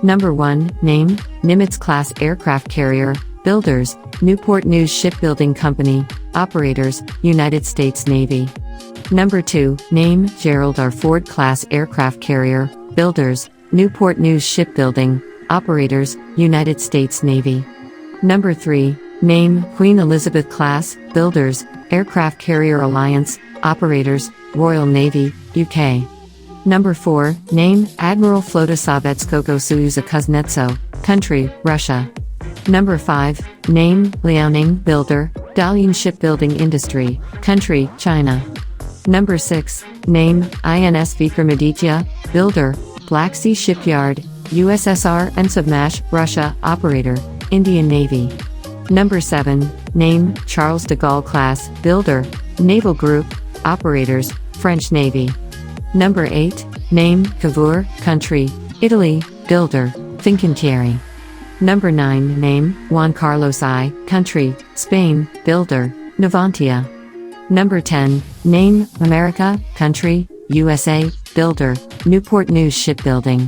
Number 1, name, Nimitz-class aircraft carrier, builders, Newport News Shipbuilding Company, operators, United States Navy. Number 2, name, Gerald R. Ford-class aircraft carrier, builders, Newport News Shipbuilding, operators, United States Navy. Number 3, name, Queen Elizabeth-class, builders, Aircraft Carrier Alliance, operators, Royal Navy, UK. Number 4, name, Admiral Flota Sovetskogo Soyuza Kuznetso, country, Russia. Number 5, name, Liaoning, builder, Dalian Shipbuilding Industry, country, China. Number 6, name, INS Vikramaditya, builder, Black Sea Shipyard, USSR and Submash, Russia, operator, Indian Navy. Number 7, name, Charles de Gaulle class, builder, Naval Group, operators, French Navy. Number 8, name, Cavour, country, Italy, builder, Fincantieri. Number 9, name, Juan Carlos I, country, Spain, builder, Navantia. Number 10, name, America, country, USA, builder, Newport News Shipbuilding.